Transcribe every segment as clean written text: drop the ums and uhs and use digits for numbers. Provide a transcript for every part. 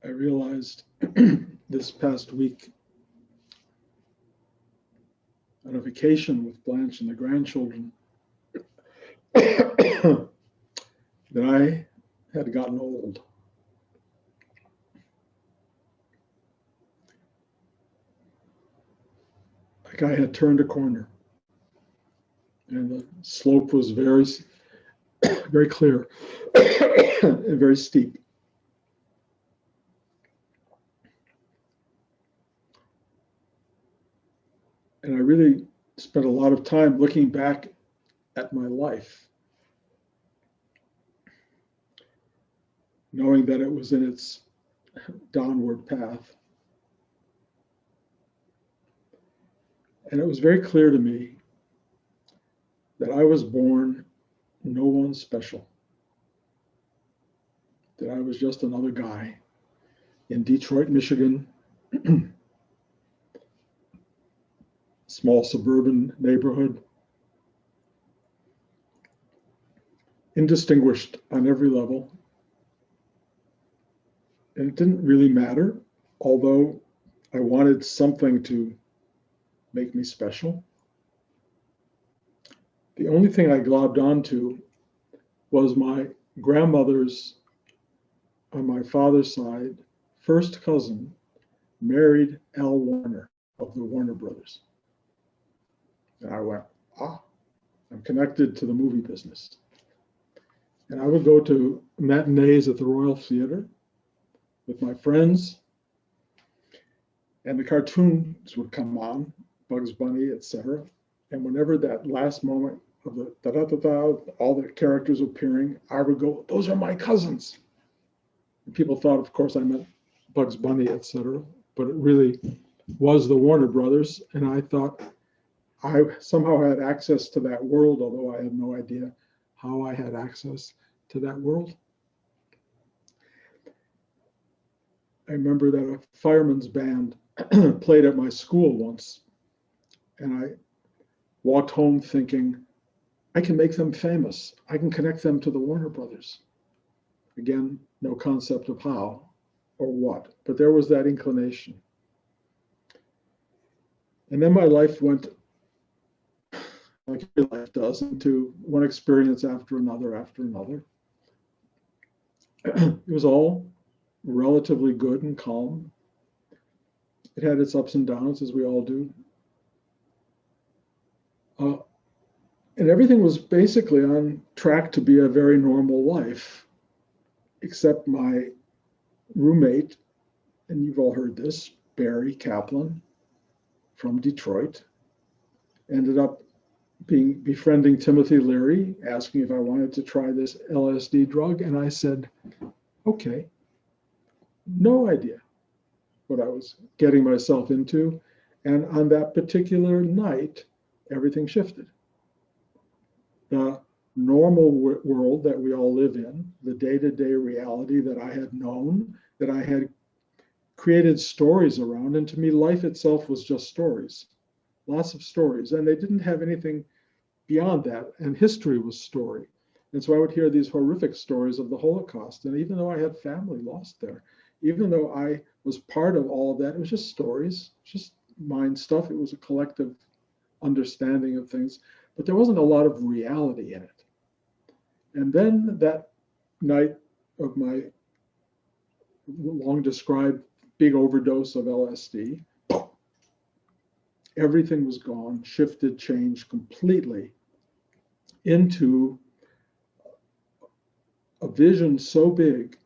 I realized this past week on a vacation with Blanche and the grandchildren that I had gotten old. Like I had turned a corner, and the slope was very, very clear and very steep. And I really spent a lot of time looking back at my life, knowing that it was in its downward path. And it was very clear to me that I was born no one special, that I was just another guy in Detroit, Michigan, small suburban neighborhood, indistinguished on every level. And it didn't really matter, although I wanted something to make me special. The only thing I globbed onto was my grandmother's, on my father's side, first cousin married Al Warner of the Warner Brothers. And I went, I'm connected to the movie business. And I would go to matinees at the Royal Theater with my friends, and the cartoons would come on, Bugs Bunny, etc. And whenever that last moment of the da-da-da-da, all the characters appearing, I would go, those are my cousins. And people thought, of course, I meant Bugs Bunny, etc. But it really was the Warner Brothers. And I thought I somehow had access to that world, although I had no idea how I had access to that world. I remember that a fireman's band played at my school once, and I walked home thinking, I can make them famous. I can connect them to the Warner Brothers. Again, no concept of how or what, but there was that inclination. And then my life went, like your life does, into one experience after another after another. It was all relatively good and calm. It had its ups and downs, as we all do. And everything was basically on track to be a very normal life, except my roommate, and you've all heard this, Barry Kaplan from Detroit, ended up befriending Timothy Leary, asking if I wanted to try this LSD drug. And I said, okay. No idea what I was getting myself into. And on that particular night, everything shifted. The normal world that we all live in, the day-to-day reality that I had known, that I had created stories around, and to me, life itself was just stories, lots of stories, and they didn't have anything beyond that, and history was story. And so I would hear these horrific stories of the Holocaust, and even though I had family lost there, even though I was part of all of that, it was just stories, just mind stuff. It was a collective understanding of things, but there wasn't a lot of reality in it. And then that night of my long described big overdose of LSD, everything was gone, shifted, changed completely into a vision so big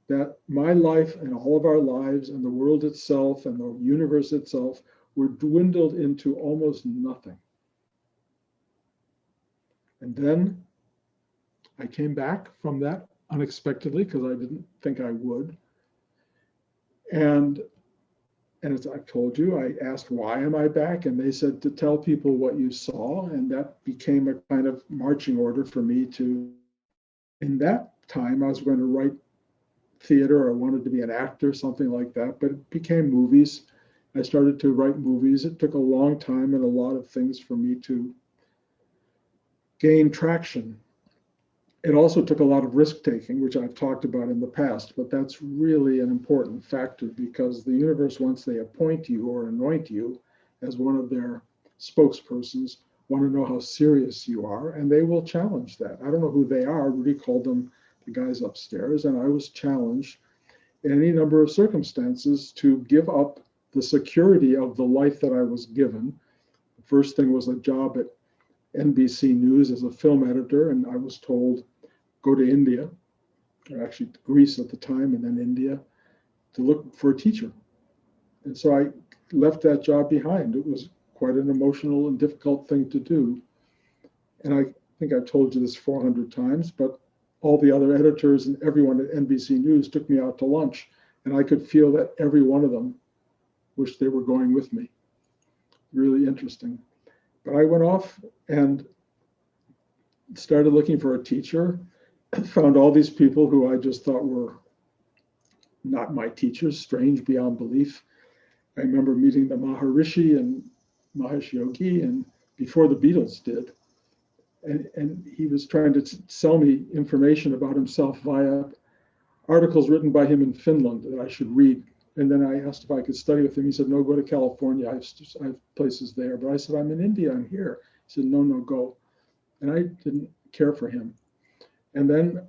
that my life and all of our lives and the world itself and the universe itself were dwindled into almost nothing. And then I came back from that unexpectedly because I didn't think I would. And as I told you, I asked, why am I back? And they said, to tell people what you saw. And that became a kind of marching order for me to, in that time, I was going to write theater. I wanted to be an actor, something like that, but it became movies. I started to write movies. It took a long time and a lot of things for me to gain traction. It also took a lot of risk taking, which I've talked about in the past, but that's really an important factor because the universe, once they appoint you or anoint you as one of their spokespersons, want to know how serious you are, and they will challenge that. I don't know who they are. Rudy called them the guys upstairs, and I was challenged in any number of circumstances to give up the security of the life that I was given. The first thing was a job at NBC News as a film editor, and I was told, go to India, or actually Greece at the time, and then India, to look for a teacher. And so I left that job behind. It was quite an emotional and difficult thing to do. And I think I've told you this 400 times, but all the other editors and everyone at NBC News took me out to lunch, and I could feel that every one of them wished they were going with me. Really interesting. But I went off and started looking for a teacher, found all these people who I just thought were not my teachers, strange beyond belief. I remember meeting the Maharishi and Mahesh Yogi, and before the Beatles did. And he was trying to sell me information about himself via articles written by him in Finland that I should read. And then I asked if I could study with him. He said, no, go to California. I have places there. But I said, I'm in India. I'm here. He said, no, go. And I didn't care for him. And then,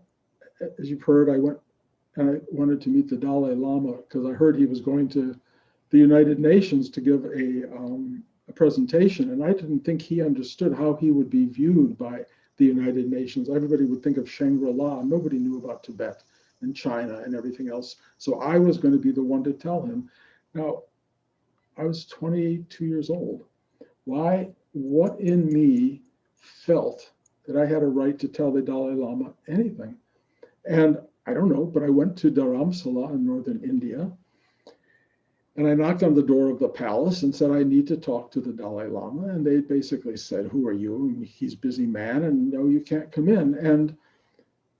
as you've heard, I went and I wanted to meet the Dalai Lama because I heard he was going to the United Nations to give a presentation. And I didn't think he understood how he would be viewed by the United Nations. Everybody would think of Shangri-La. Nobody knew about Tibet and China and everything else. So I was going to be the one to tell him. Now, I was 22 years old. Why? What in me felt that I had a right to tell the Dalai Lama anything? And I don't know, but I went to Dharamsala in northern India, and I knocked on the door of the palace and said, I need to talk to the Dalai Lama. And they basically said, who are you? And he's a busy man, and no, you can't come in. And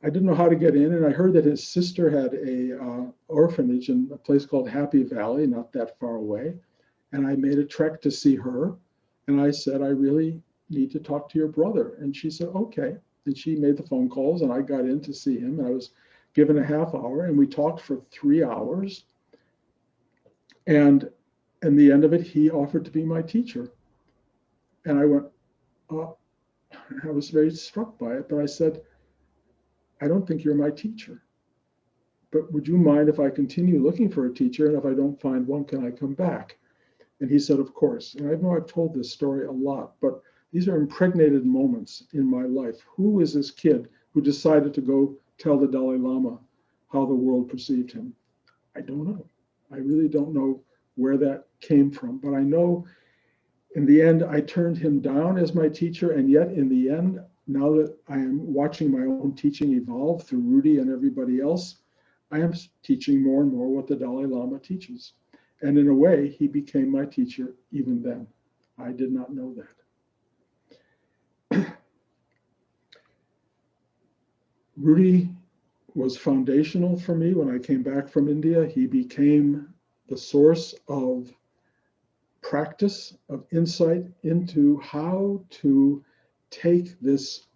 I didn't know how to get in. And I heard that his sister had a orphanage in a place called Happy Valley, not that far away. And I made a trek to see her. And I said, I really need to talk to your brother. And she said, okay. And she made the phone calls, and I got in to see him. And I was given a half hour, and we talked for 3 hours. And in the end of it, he offered to be my teacher. And I went, I was very struck by it, but I said, I don't think you're my teacher. But would you mind if I continue looking for a teacher? And if I don't find one, can I come back? And he said, of course. And I know I've told this story a lot, but these are impregnated moments in my life. Who is this kid who decided to go tell the Dalai Lama how the world perceived him? I don't know. I really don't know where that came from, but I know in the end, I turned him down as my teacher. And yet in the end, now that I am watching my own teaching evolve through Rudy and everybody else, I am teaching more and more what the Dalai Lama teaches. And in a way, he became my teacher even then. I did not know that. Rudy was foundational for me when I came back from India. He became the source of practice, of insight into how to take this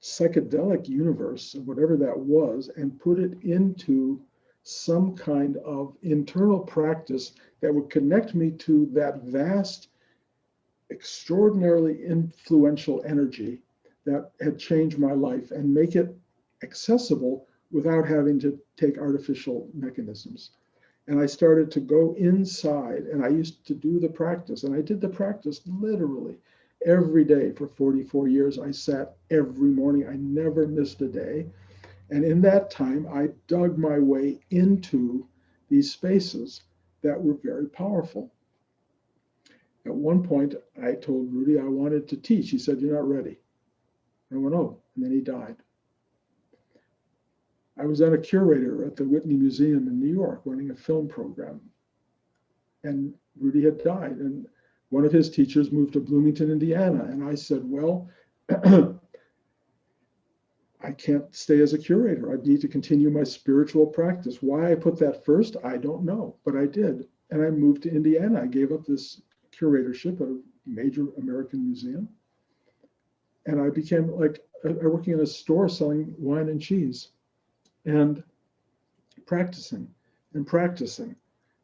psychedelic universe, whatever that was, and put it into some kind of internal practice that would connect me to that vast, extraordinarily influential energy that had changed my life and make it accessible without having to take artificial mechanisms. And I started to go inside, and I used to do the practice, and I did the practice literally every day for 44 years. I sat every morning. I never missed a day. And in that time, I dug my way into these spaces that were very powerful. At one point, I told Rudy I wanted to teach. He said, you're not ready. I went, oh, and then he died. I was then a curator at the Whitney Museum in New York, running a film program. And Rudy had died. And one of his teachers moved to Bloomington, Indiana. And I said, well, I can't stay as a curator. I need to continue my spiritual practice. Why I put that first, I don't know, but I did. And I moved to Indiana. I gave up this curatorship at a major American museum. And I became like working in a store selling wine and cheese and practicing and practicing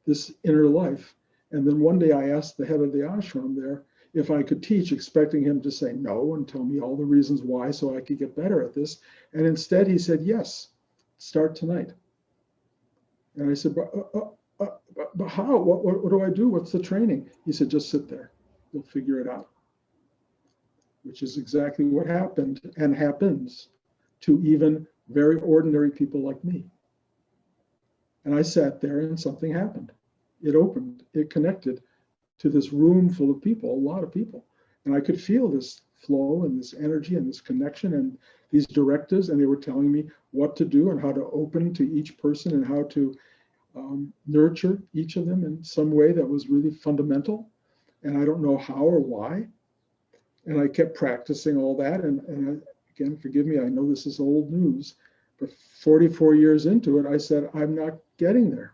this inner life. And then one day I asked the head of the ashram there if I could teach, expecting him to say no and tell me all the reasons why so I could get better at this. And instead he said, yes, start tonight. And I said, but how? What do I do? What's the training? He said, just sit there. You'll figure it out. Which is exactly what happened and happens to even very ordinary people like me. And I sat there and something happened. It opened, it connected to this room full of people, a lot of people. And I could feel this flow and this energy and this connection and these directives. And they were telling me what to do and how to open to each person and how to nurture each of them in some way that was really fundamental. And I don't know how or why. And I kept practicing all that. And again, forgive me, I know this is old news, but 44 years into it, I said, I'm not getting there.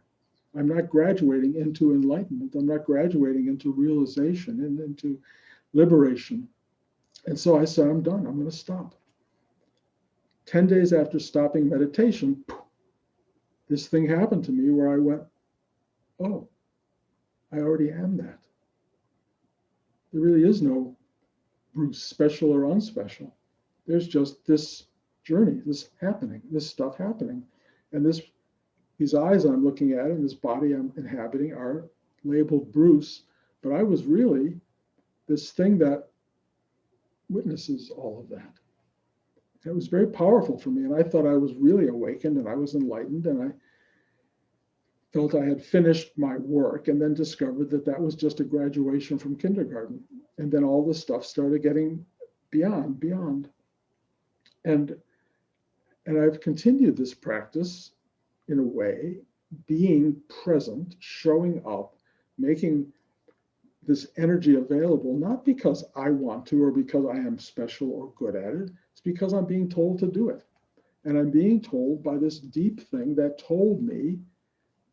I'm not graduating into enlightenment. I'm not graduating into realization and into liberation. And so I said, I'm done. I'm going to stop. 10 days after stopping meditation, this thing happened to me where I went, oh, I already am that. There really is no Bruce, special or unspecial. There's just this journey, this happening, this stuff happening. And these eyes I'm looking at and this body I'm inhabiting are labeled Bruce, but I was really this thing that witnesses all of that. And it was very powerful for me. And I thought I was really awakened and I was enlightened and I felt I had finished my work, and then discovered that that was just a graduation from kindergarten. And then all the stuff started getting beyond. And I've continued this practice in a way, being present, showing up, making this energy available, not because I want to or because I am special or good at it. It's because I'm being told to do it. And I'm being told by this deep thing that told me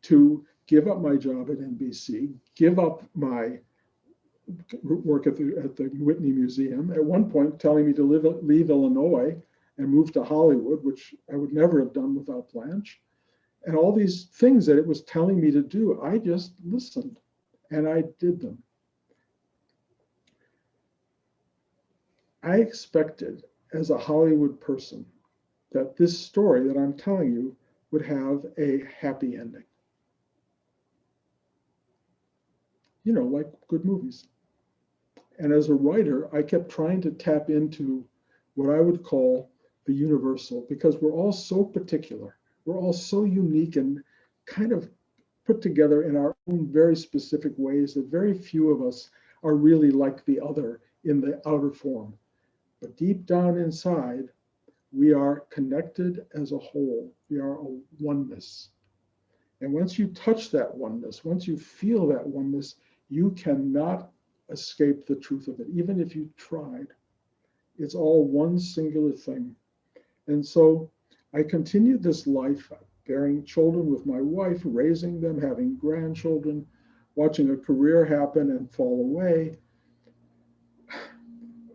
to give up my job at NBC, give up my work at the Whitney Museum, at one point telling me to leave Illinois and move to Hollywood, which I would never have done without Blanche. And all these things that it was telling me to do, I just listened and I did them. I expected as a Hollywood person that this story that I'm telling you would have a happy ending. You know, like good movies. And as a writer, I kept trying to tap into what I would call the universal, because we're all so particular. We're all so unique and kind of put together in our own very specific ways that very few of us are really like the other in the outer form. But deep down inside, we are connected as a whole. We are a oneness. And once you touch that oneness, once you feel that oneness, you cannot escape the truth of it, even if you tried. It's all one singular thing. And so I continued this life, bearing children with my wife, raising them, having grandchildren, watching a career happen and fall away,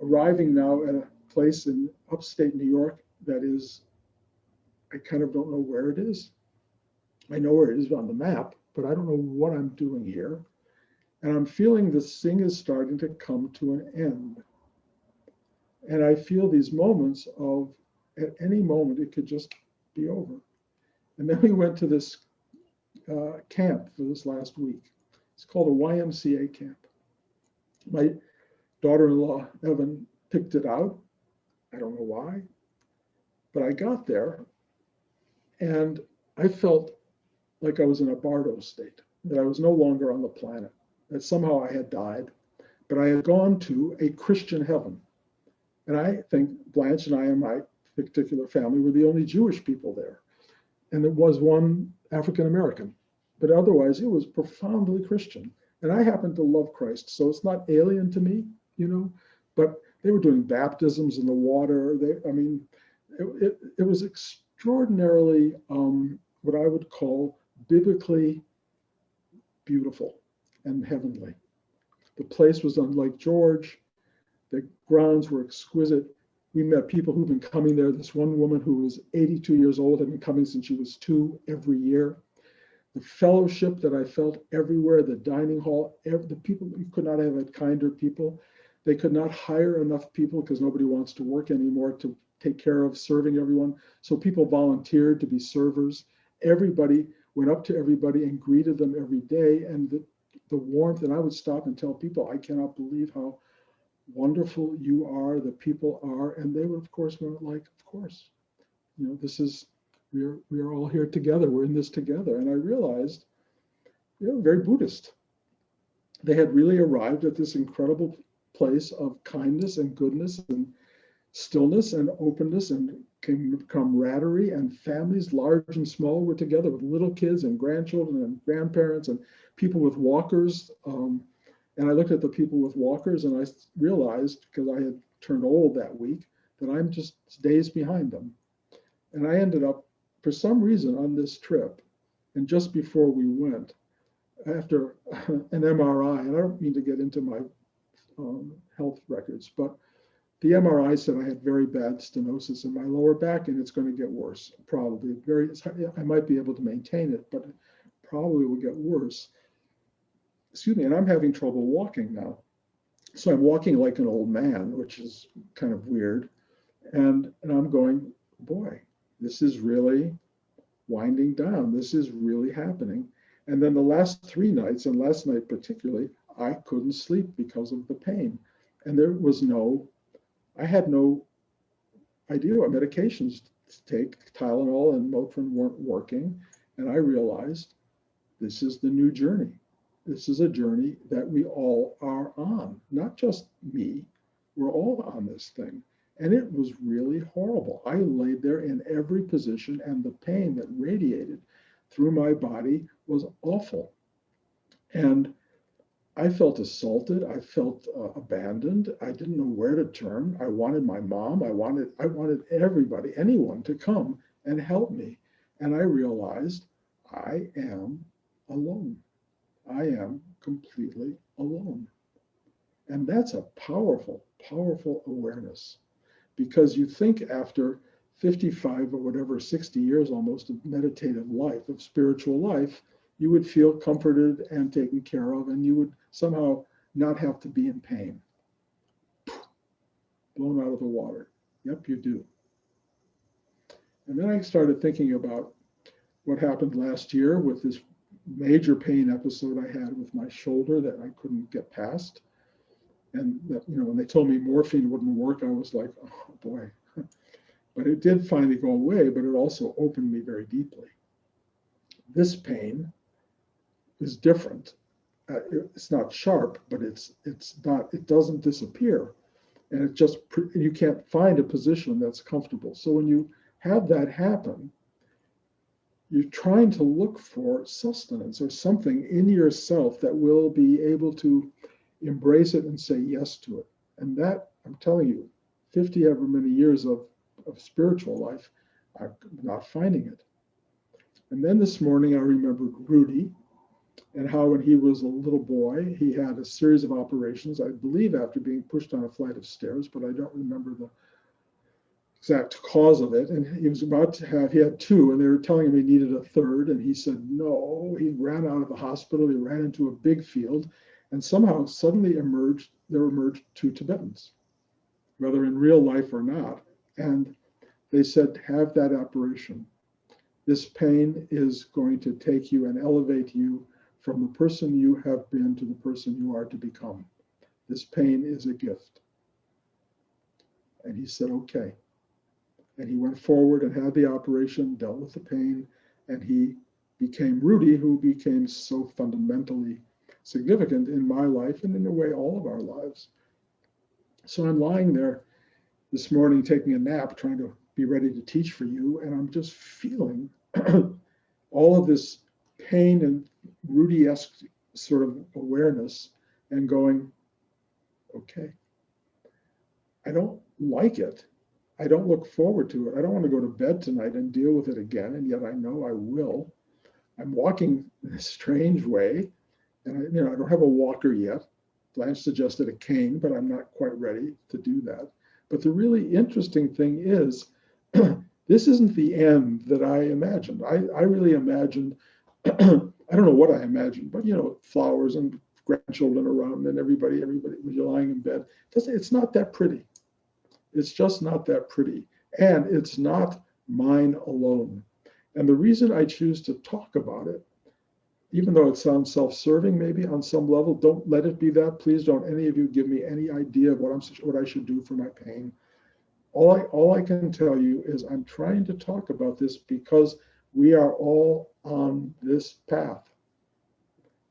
arriving now at a place in upstate New York that is, I kind of don't know where it is. I know where it is on the map, but I don't know what I'm doing here. And I'm feeling this thing is starting to come to an end. And I feel these moments of, at any moment, it could just be over. And then we went to this camp for this last week. It's called a YMCA camp. My daughter-in-law, Evan, picked it out. I don't know why. But I got there and I felt like I was in a Bardo state, that I was no longer on the planet, that somehow I had died, but I had gone to a Christian heaven. And I think Blanche and I and my particular family were the only Jewish people there. And there was one African American, but otherwise it was profoundly Christian. And I happen to love Christ, so it's not alien to me, you know, but they were doing baptisms in the water. It was extraordinarily what I would call biblically beautiful and heavenly. The place was on Lake George. The grounds were exquisite. We met people who've been coming there. This one woman who was 82 years old had been coming since she was 2 every year. The fellowship that I felt everywhere, the dining hall, the people, you could not have had kinder people. They could not hire enough people because nobody wants to work anymore to take care of serving everyone. So people volunteered to be servers. Everybody went up to everybody and greeted them every day. And the warmth, and I would stop and tell people, I cannot believe how wonderful you are, the people are. And they would, of course, go like, of course, this is, we are all here together. We're in this together. And I realized, very Buddhist. They had really arrived at this incredible place of kindness and goodness and stillness and openness and camaraderie, and families large and small were together with little kids and grandchildren and grandparents and people with walkers. And I looked at the people with walkers and I realized, because I had turned old that week, that I'm just days behind them. And I ended up, for some reason, on this trip, and just before we went, after an MRI, and I don't mean to get into my health records, but the MRI said I had very bad stenosis in my lower back, and it's going to get worse. Probably I might be able to maintain it, but it probably will get worse. Excuse me, and I'm having trouble walking now. So I'm walking like an old man, which is kind of weird. And I'm going, boy, this is really winding down. This is really happening. And then the last 3 nights, and last night particularly, I couldn't sleep because of the pain. And there was I had no idea what medications to take. Tylenol and Motrin weren't working. And I realized this is the new journey. This is a journey that we all are on, not just me. We're all on this thing. And it was really horrible. I laid there in every position, and the pain that radiated through my body was awful. And I felt assaulted. I felt abandoned. I didn't know where to turn. I wanted my mom. I wanted everybody, anyone, to come and help me. And I realized I am alone. I am completely alone. And that's a powerful, powerful awareness, because you think after 55 or whatever, 60 years almost of meditative life, of spiritual life, you would feel comforted and taken care of, and you would somehow not have to be in pain. Blown out of the water. Yep, you do. And then I started thinking about what happened last year with this major pain episode I had with my shoulder that I couldn't get past. And that, when they told me morphine wouldn't work, I was like, oh boy. But it did finally go away, but it also opened me very deeply. This pain is different. It's not sharp, but it's not, it doesn't disappear. And it just, you can't find a position that's comfortable. So when you have that happen, you're trying to look for sustenance or something in yourself that will be able to embrace it and say yes to it. And that, I'm telling you, 50 ever many years of spiritual life, I'm not finding it. And then this morning I remembered Rudy, and how when he was a little boy, he had a series of operations, I believe after being pushed on a flight of stairs, but I don't remember the exact cause of it. And he was about to have, he had 2, and they were telling him he needed a 3rd. And he said, no, he ran out of the hospital. He ran into a big field, and somehow suddenly there emerged 2 Tibetans, whether in real life or not. And they said, have that operation. This pain is going to take you and elevate you from the person you have been to the person you are to become. This pain is a gift. And he said, okay. And he went forward and had the operation, dealt with the pain, and he became Rudy, who became so fundamentally significant in my life and in a way all of our lives. So I'm lying there this morning taking a nap, trying to be ready to teach for you, and I'm just feeling all of this pain and Rudy-esque sort of awareness and going, okay, I don't like it. I don't look forward to it. I don't want to go to bed tonight and deal with it again, and yet I know I will. I'm walking in a strange way, and I don't have a walker yet. Blanche suggested a cane, but I'm not quite ready to do that. But the really interesting thing is, this isn't the end that I imagined. I really imagined, I don't know what I imagined, but flowers and grandchildren around and everybody when you're lying in bed. It's not that pretty. It's just not that pretty. And it's not mine alone. And the reason I choose to talk about it, even though it sounds self-serving maybe on some level, don't let it be that. Please don't any of you give me any idea of what I should do for my pain. All I can tell you is I'm trying to talk about this because we are all on this path.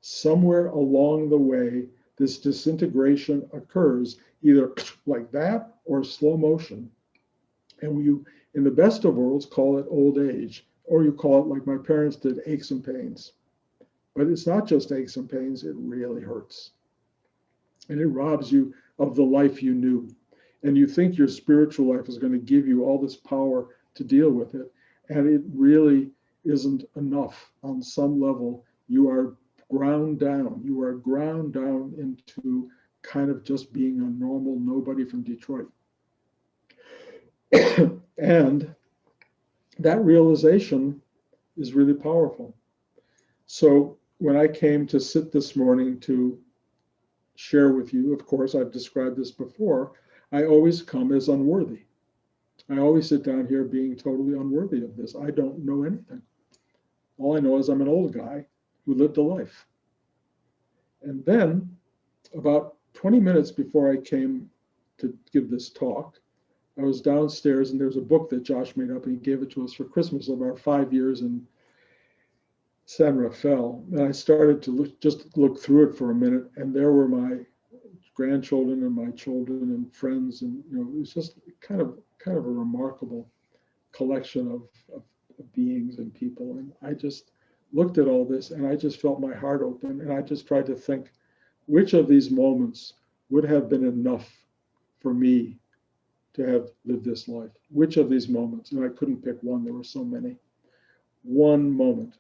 Somewhere along the way, this disintegration occurs, either like that or slow motion. And you, in the best of worlds, call it old age, or you call it, like my parents did, aches and pains. But it's not just aches and pains, it really hurts. And it robs you of the life you knew. And you think your spiritual life is going to give you all this power to deal with it. And it really isn't enough. On some level, you are ground down. You are ground down into kind of just being a normal nobody from Detroit. And that realization is really powerful. So when I came to sit this morning to share with you, of course, I've described this before, I always come as unworthy. I always sit down here being totally unworthy of this. I don't know anything. All I know is I'm an old guy who lived a life. And then about 20 minutes before I came to give this talk, I was downstairs and there was a book that Josh made up and he gave it to us for Christmas of our 5 years in San Rafael. And I started to look through it for a minute, and there were my grandchildren and my children and friends, and it was just kind of a remarkable collection of beings and people. And I just looked at all this and I just felt my heart open, and I just tried to think which of these moments would have been enough for me to have lived this life. Which of these moments? And I couldn't pick one, there were so many. One moment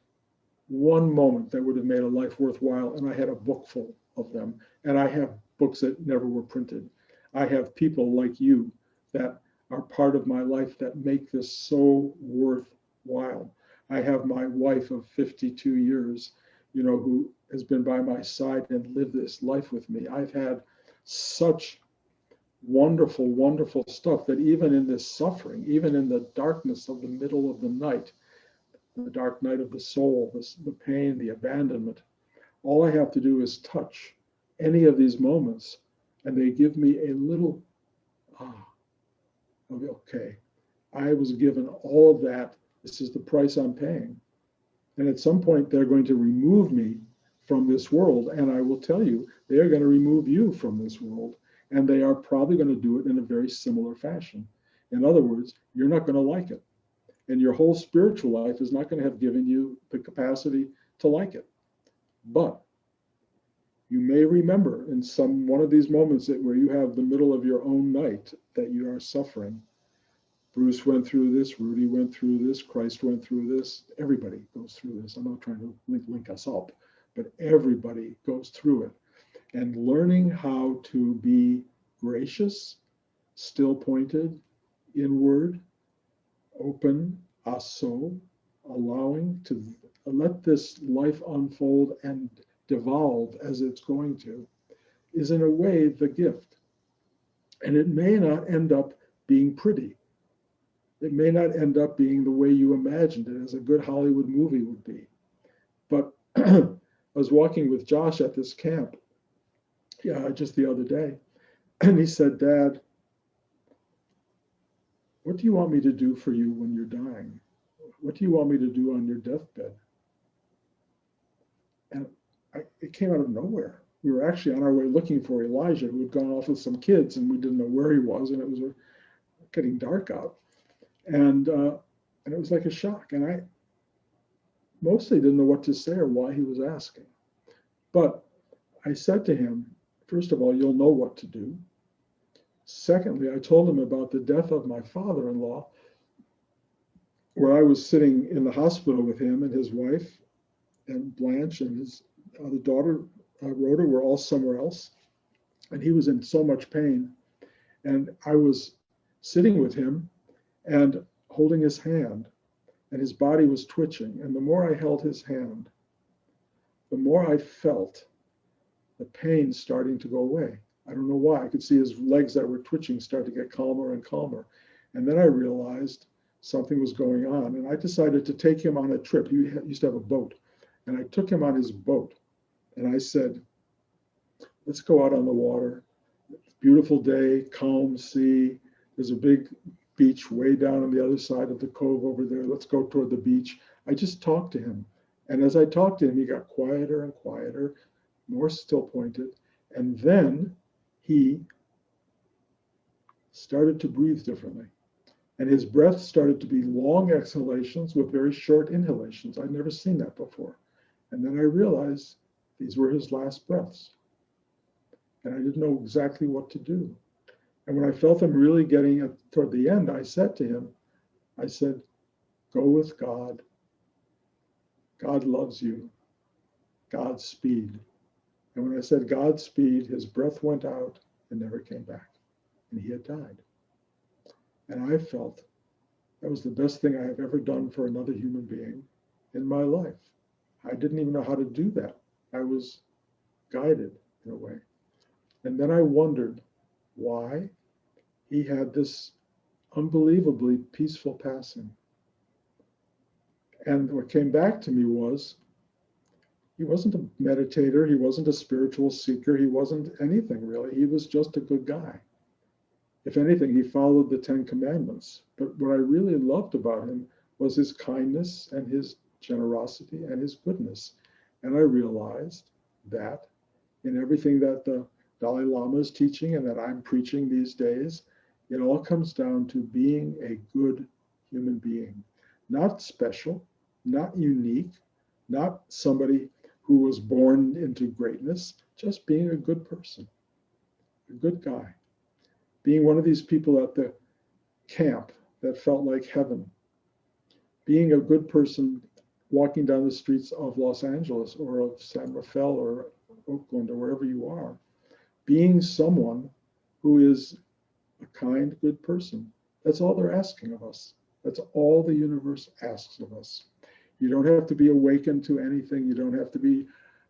that would have made a life worthwhile, and I had a book full of them. And I have books that never were printed. I have people like you that are part of my life that make this so worthwhile. I have my wife of 52 years, who has been by my side and lived this life with me. I've had such wonderful, wonderful stuff that even in this suffering, even in the darkness of the middle of the night, the dark night of the soul, the pain, the abandonment, all I have to do is touch any of these moments, and they give me a little, okay, I was given all of that. This is the price I'm paying. And at some point, they're going to remove me from this world. And I will tell you, they are going to remove you from this world. And they are probably going to do it in a very similar fashion. In other words, you're not going to like it. And your whole spiritual life is not going to have given you the capacity to like it. But you may remember in one of these moments where you have the middle of your own night that you are suffering. Bruce went through this, Rudy went through this, Christ went through this, everybody goes through this. I'm not trying to link us up, but everybody goes through it. And learning how to be gracious, still pointed, inward, open, aso, allowing to let this life unfold and devolve as it's going to, is in a way the gift. And it may not end up being pretty. It may not end up being the way you imagined it, as a good Hollywood movie would be. But I was walking with Josh at this camp just the other day, and he said, "Dad, what do you want me to do for you when you're dying? What do you want me to do on your deathbed?" And it came out of nowhere. We were actually on our way looking for Elijah, who had gone off with some kids, and we didn't know where he was, and it was getting dark out. And it was like a shock. And I mostly didn't know what to say or why he was asking. But I said to him, first of all, you'll know what to do. Secondly, I told him about the death of my father-in-law, where I was sitting in the hospital with him and his wife and Blanche and his other daughter, Rhoda, were all somewhere else. And he was in so much pain. And I was sitting with him and holding his hand, and his body was twitching. And the more I held his hand, the more I felt the pain starting to go away. I don't know why. I could see his legs that were twitching start to get calmer and calmer. And then I realized something was going on. And I decided to take him on a trip. He used to have a boat. And I took him on his boat. And I said, let's go out on the water. Beautiful day, calm sea. There's a big beach way down on the other side of the cove over there. Let's go toward the beach. I just talked to him. And as I talked to him, he got quieter and quieter, more still pointed. And then he started to breathe differently. And his breath started to be long exhalations with very short inhalations. I'd never seen that before. And then I realized these were his last breaths. And I didn't know exactly what to do. And when I felt him really getting toward the end, I said to him, I said, go with God. God loves you. Godspeed. And when I said Godspeed, his breath went out and never came back. And he had died. And I felt that was the best thing I have ever done for another human being in my life. I didn't even know how to do that. I was guided in a way. And then I wondered why he had this unbelievably peaceful passing. And what came back to me was, he wasn't a meditator, he wasn't a spiritual seeker, he wasn't anything really. He was just a good guy. If anything, he followed the 10 Commandments. But what I really loved about him was his kindness and his generosity and his goodness. And I realized that in everything that the Dalai Lama is teaching and that I'm preaching these days, it all comes down to being a good human being. Not special, not unique, not somebody who was born into greatness, just being a good person, a good guy. Being one of these people at the camp that felt like heaven. Being a good person walking down the streets of Los Angeles or of San Rafael or Oakland or wherever you are. Being someone who is a kind, good person. That's all they're asking of us. That's all the universe asks of us. You don't have to be awakened to anything. You don't have to be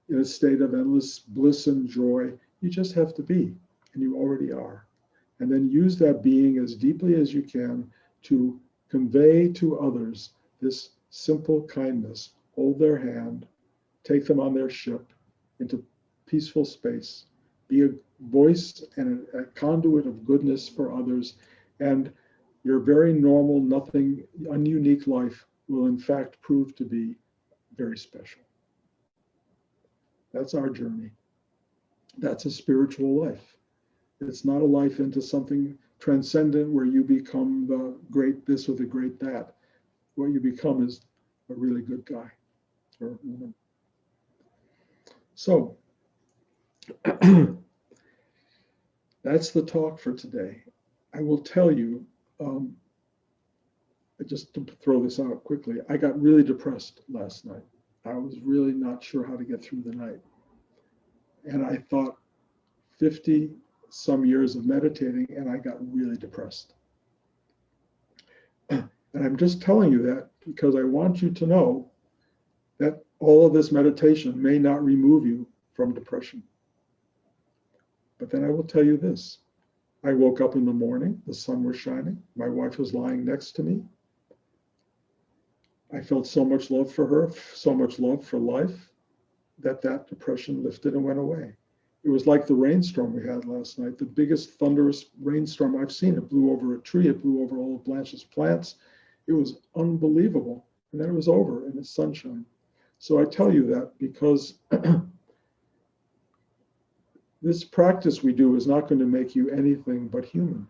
in a state of endless bliss and joy. You just have to be, and you already are. And then use that being as deeply as you can to convey to others this simple kindness. Hold their hand, take them on their ship into peaceful space, be a voice and a conduit of goodness for others, and your very normal, nothing ununique life will in fact prove to be very special. That's our journey. That's a spiritual life. It's not a life into something transcendent where you become the great this or the great that. What you become is a really good guy or woman. So that's the talk for today. I will tell you, just to throw this out quickly, I got really depressed last night. I was really not sure how to get through the night. And I thought 50 some years of meditating, and I got really depressed. And I'm just telling you that because I want you to know that all of this meditation may not remove you from depression. But then I will tell you this. I woke up in the morning, the sun was shining, my wife was lying next to me. I felt so much love for her, so much love for life, that depression lifted and went away. It was like the rainstorm we had last night, the biggest thunderous rainstorm I've seen. It blew over a tree, it blew over all of Blanche's plants. It was unbelievable. And then it was over in the sunshine. So I tell you that because this practice we do is not going to make you anything but human.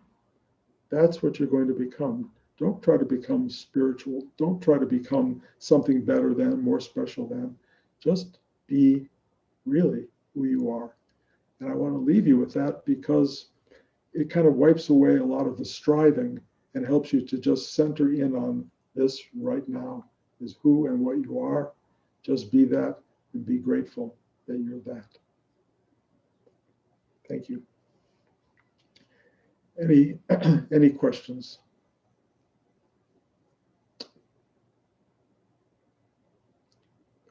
That's what you're going to become. Don't try to become spiritual. Don't try to become something better than, more special than. Just be really who you are. And I want to leave you with that because it kind of wipes away a lot of the striving and helps you to just center in on this right now is who and what you are. Just be that and be grateful that you're that. Thank you. Any any questions?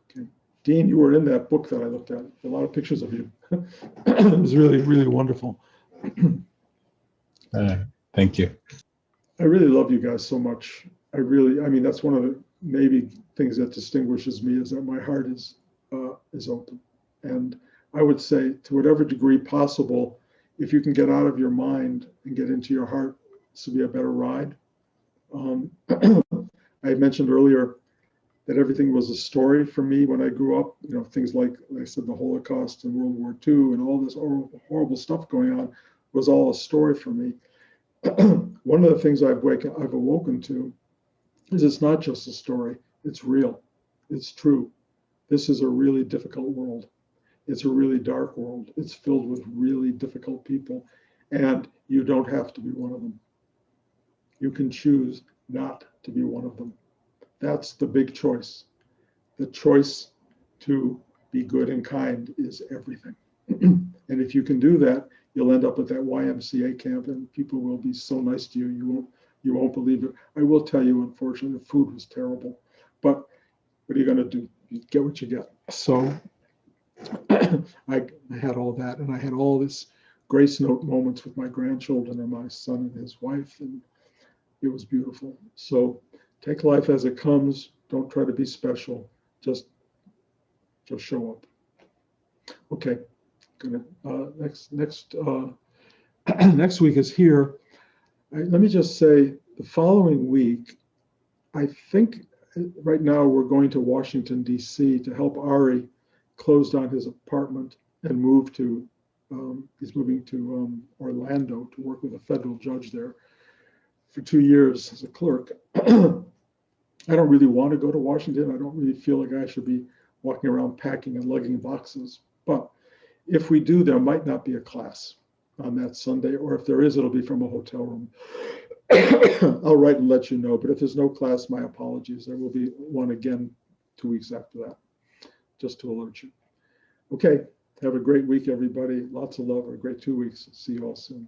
Okay, Dean, you were in that book that I looked at. A lot of pictures of you. It was really, really wonderful. Thank you. I really love you guys so much. I mean, that's one of the maybe things that distinguishes me is that my heart is open. And I would say, to whatever degree possible, if you can get out of your mind and get into your heart, this will be a better ride. I mentioned earlier that everything was a story for me when I grew up. You know, things like I said, the Holocaust and World War II and all this horrible stuff going on was all a story for me. One of the things I've awoken to is it's not just a story. It's real. It's true. This is a really difficult world. It's a really dark world. It's filled with really difficult people, and you don't have to be one of them. You can choose not to be one of them. That's the big choice. The choice to be good and kind is everything. And if you can do that, you'll end up at that YMCA camp, and people will be so nice to you. You won't believe it. I will tell you, unfortunately, the food was terrible, but what are you going to do? You get what you get. So I had all that, and I had all this grace note moments with my grandchildren and my son and his wife, and it was beautiful. So take life as it comes. Don't try to be special. Just show up. Okay. Gonna next week is here. Let me just say, the following week, I think right now we're going to Washington, D.C. to help Ari close down his apartment and move to, he's moving to Orlando to work with a federal judge there for 2 years as a clerk. I don't really want to go to Washington. I don't really feel like I should be walking around packing and lugging boxes. But if we do, there might not be a class on that Sunday, or if there is, it'll be from a hotel room. I'll write and let you know, but if there's no class, my apologies. There will be one again 2 weeks after that, just to alert you. Okay, have a great week, everybody. Lots of love, or a great 2 weeks. See you all soon.